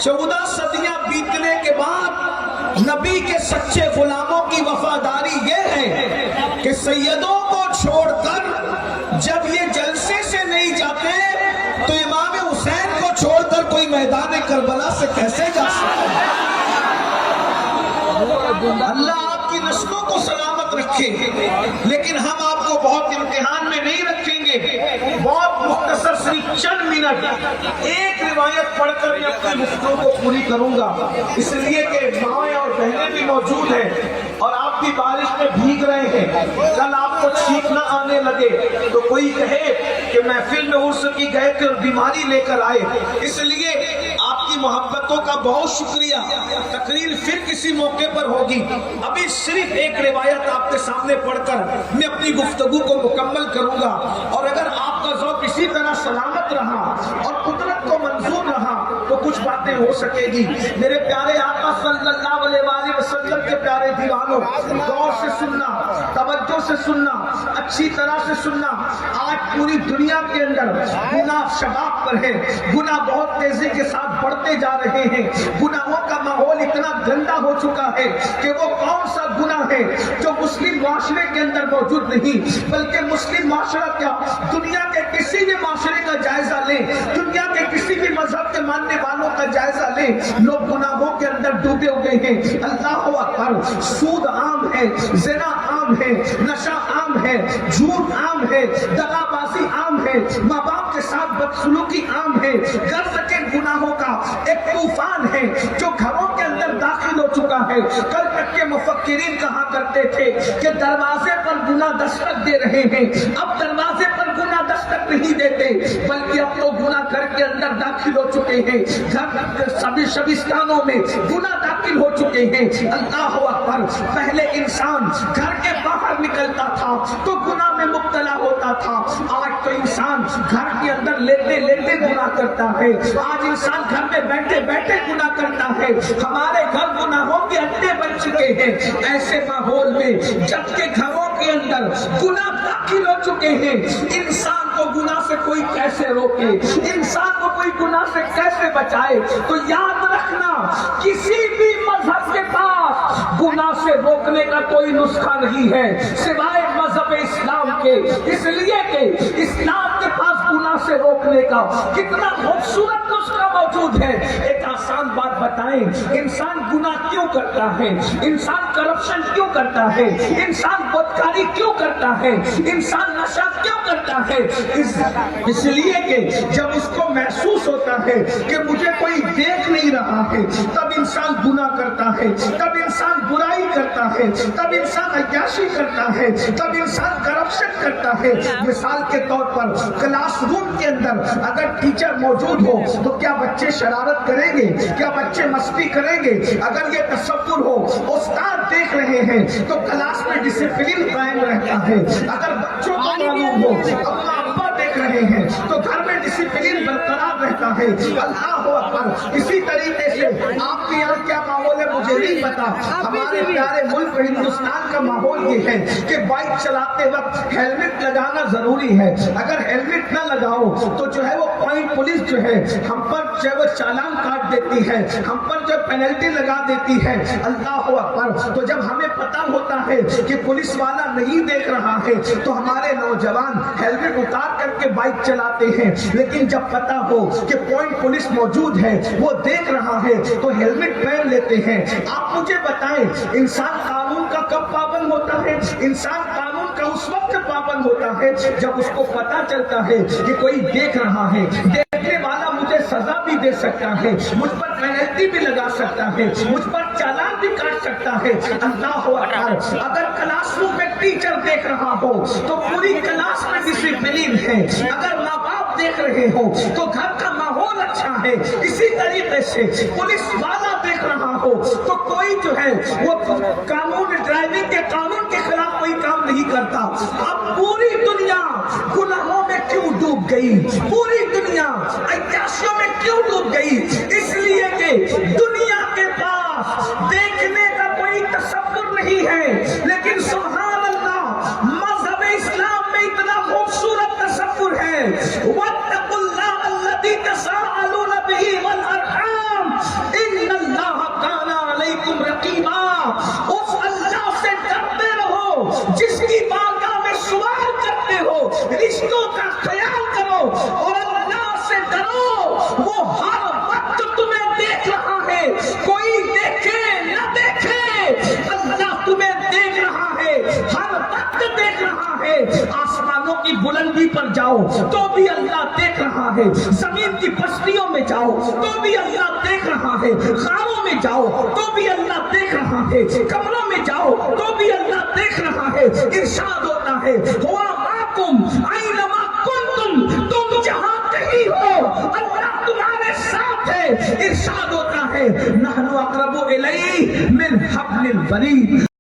14 सदियां बीतने के बाद नबी के सच्चे गुलामों की वफादारी ये है कि सैयदों को छोड़कर जब ये जलसे से नहीं जाते तो इमाम हुसैन को छोड़कर कोई मैदान करबला से कैसे जा सकता है। अल्लाह आपकी नस्लों को सलामत रखे, लेकिन हम आपको बहुत इम्तिहान में नहीं रखेंगे। बहुत मुख्तसर सिर्फ चंद मिनट एक रिवायत पढ़कर मैं अपनी गुफ्तगू को पूरी करूंगा, इसलिए कि माएँ और बहनें भी मौजूद हैं और आप भी बारिश में भीग रहे हैं। कल आपको छींक न आने लगे तो कोई कहे कि महफिल में उर्स की गए थे और बीमारी लेकर आए। इसलिए आपकी मोहब्बतों का बहुत शुक्रिया। तकरीर फिर किसी मौके पर होगी। अभी सिर्फ एक रिवायत आपके सामने पढ़कर मैं अपनी गुफ्तगू को मुकम्मल करूंगा। और अगर आपका ज़ौक़ इसी तरह सलामत रहा और कुदरत को मंजूर रहा तो कुछ बातें हो सकेगी। मेरे प्यारे आका सल्लल्लाहु अलैहि वसल्लम के प्यारे दीवानों, गौर से सुनना, तवज्जो से सुनना, अच्छी तरह से सुनना। आज पूरी दुनिया के अंदर गुनाह शबाब पर है। गुनाह बहुत तेजी के साथ बढ़ते जा रहे हैं। गुनाहों का माहौल इतना गंदा हो चुका है कि वो कौन सा गुनाह है जो मुस्लिम माशरे के अंदर मौजूद नहीं, बल्कि मुस्लिम माशरा क्या, दुनिया के किसी भी माशरे का जायजा ले, दुनिया के किसी भी मजहब के मानने वालों का जायजा ले, लोग गुनाहों के अंदर डूबे हुए हैं। अल्लाह अकबर। सूद आम है, ज़िना आम है, नशा आम है, झूठ आम है, दगाबाजी आम है, माँ बाप के साथ बदसलूकी आम है। गर्द के गुनाहों का एक तूफान है जो घरों के अंदर दाखिल हो चुका है। कल तक के मुफक्किरीन कहा करते थे कि दरवाजे पर गुनाह दस्तक दे रहे हैं। अब दरवाजे पर गुनाह दस्तक नहीं देते, बल्कि अब तो गुनाह घर के अंदर दाखिल हो चुके हैं। घर सभी शबिस्तानों में गुनाह दाखिल हो चुके हैं। अल्लाह अकबर। पहले इंसान घर के बाहर निकलता था तो गुनाह में मुब्तला होता था। आज तो इंसान घर के अंदर लेटे लेटे गुनाह करता है। आज इंसान घर में बैठे बैठे गुनाह करता है। हमारे घर गुनाहों के अड्डे बन चुके हैं। ऐसे माहौल में जबकि घरों के अंदर गुनाह दाखिल हो चुके हैं, इंसान को गुनाह से कोई कैसे रोके, इंसान को कोई गुनाह से कैसे बचाए? तो याद रखना, किसी भी मजहब के पास गुनाह से रोकने का कोई नुस्खा नहीं है सिवाय मजहब इस्लाम के। इसलिए कि इस्लाम के पास गुनाह से रोकने का कितना खूबसूरत नुस्खा मौजूद है। एक आसान बात बताएं, इंसान गुनाह क्यों करता है? इंसान करप्शन क्यों करता है? इंसान बदकारी क्यों करता है? इंसान नशा क्यों करता है? इसलिए कि जब उसको महसूस होता है कि मुझे कोई देख नहीं रहा है, तब इंसान गुनाह करता है, तब इंसान बुराई करता है, तब इंसान अय्याशी करता है, तब इंसान करप्शन करता है। मिसाल के तौर पर क्लासरूम के अंदर अगर टीचर मौजूद हो तो क्या बच्चे शरारत करेंगे? क्या बच्चे मस्ती करेंगे? अगर ये तसव्वुर हो, उस्ताद देख रहे हैं तो क्लास में डिसिप्लिन कायम रहता है। अगर बच्चों को मालूम हो, अम्मा अब्बा देख रहे हैं तो घर में डिसिप्लिन बरकरार रहता है। अल्लाह अकबर। इसी तरीके से आपके यहाँ क्या माहौल है मुझे नहीं पता। हमारे प्यारे मुल्क हिंदुस्तान का माहौल ये है कि बाइक चलाते वक्त हेलमेट लगाना जरूरी है। अगर हेलमेट न लगाओ तो जो है वो पॉइंट पुलिस जो है हम पर जो है वो चालान काट देती है, हम पर जो पेनल्टी लगा देती है। अल्लाह अकबर। तो जब हमें पता होता है कि पुलिस वाला नहीं देख रहा है तो हमारे नौजवान हेलमेट उतार करके बाइक चलाते हैं। लेकिन जब पता हो कि पॉइंट पुलिस मौजूद है, वो देख रहा है, तो हेलमेट पहन लेते हैं। आप मुझे बताएं, इंसान कानून का कब पाबंद होता है? इंसान कानून का उस वक्त पाबंद होता है जब उसको पता चलता है कि कोई देख रहा है। देखने वाला मुझे सजा भी दे सकता है, मुझ पर पेनल्टी भी लगा सकता है, मुझ पर चालान भी काट सकता है। अल्लाह अकबर। अगर क्लासरूम में टीचर देख रहा हो तो पूरी क्लास में डिसिप्लिन है। अगर माँ बाप देख रहे हो तो घर का माहौल अच्छा है। इसी तरीके से पुलिस वाला देख रहा हो तो कोई जो है वो कानून, ड्राइविंग के कानून के खिलाफ कोई काम नहीं करता। अब पूरी दुनिया गुनाहों में क्यों डूब गई? पूरी दुनिया अय्याशियों में क्यों डूब गई? इसलिए कि दुनिया के पास देखने का कोई तसव्वुर नहीं है। लेकिन सुभान अल्लाह, मज़हब इस्लाम में इतना खूबसूरत तसव्वुर है। वत्तकुल्लाह अल्लज़ी तसाअलून बिही वल अरहाम, کرو، وہ ہر وقت تمہیں دیکھ رہا ہے، کوئی دیکھے نہ دیکھے اللہ تمہیں دیکھ رہا ہے، ہر وقت دیکھ رہا ہے۔ آسمانوں کی بلندی پر جاؤ تو بھی اللہ دیکھ رہا ہے، زمین کی پستیوں میں جاؤ تو بھی اللہ دیکھ رہا ہے، غاروں میں جاؤ تو بھی اللہ دیکھ رہا ہے، کمروں میں جاؤ تو بھی اللہ دیکھ رہا ہے۔ ارشاد ہوتا ہے ہوا معکم اینما کنتم، تم جہاں کہیں ہو اللہ تمہارے ساتھ ہے۔ ارشاد ہوتا ہے نحن اقرب الیہ من حبل الورید۔